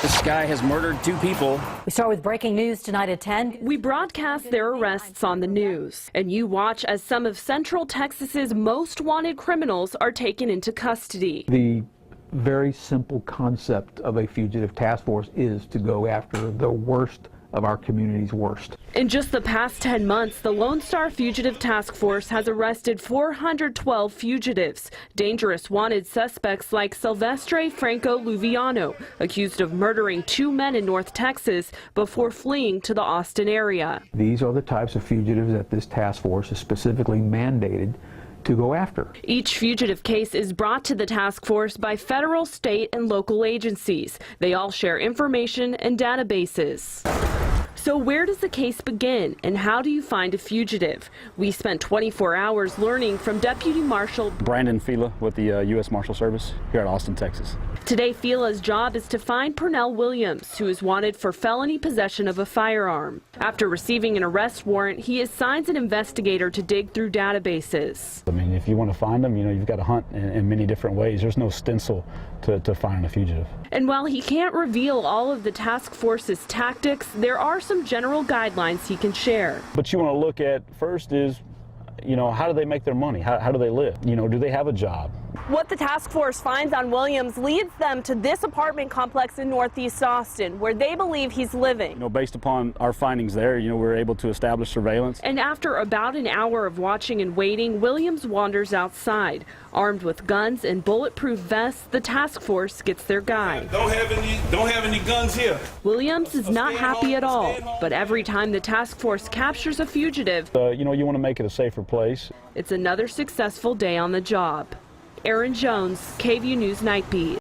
This guy has murdered 2 people. We start with breaking news tonight at 10. We broadcast their arrests on the news, and you watch as some of Central Texas's most wanted criminals are taken into custody. The very simple concept of a fugitive task force is to go after the worst of our community's worst. In just the past 10 months, the Lone Star Fugitive Task Force has arrested 412 fugitives, dangerous wanted suspects like Silvestre Franco Luviano, accused of murdering 2 men in North Texas before fleeing to the Austin area. These are the types of fugitives that this task force is specifically mandated to go after. Each fugitive case is brought to the task force by federal, state, and local agencies. They all share information and databases. So where does the case begin, and how do you find a fugitive? We spent 24 hours learning from Deputy Marshal Brandon Fila with the U.S. Marshal Service here at Austin, Texas. Today, Fila's job is to find Pernell Williams, who is wanted for felony possession of a firearm. After receiving an arrest warrant, he assigns an investigator to dig through databases. I mean, if you want to find them, you've got to hunt in many different ways. There's no stencil to finding a fugitive. And while he can't reveal all of the task force's tactics, there are some general guidelines he can share. But you want to look at first is, how do they make their money? How do they live? Do they have a job? What the task force finds on Williams leads them to this apartment complex in Northeast Austin, where they believe he's living. Based upon our findings there, we're able to establish surveillance. And after about an hour of watching and waiting, Williams wanders outside. Armed with guns and bulletproof vests, the task force gets their guy. Don't have any guns here. Williams is not happy at all, but every time the task force captures a fugitive, you want to make it a safer place. It's another successful day on the job. Aaron Jones, KVUE News Night Beat.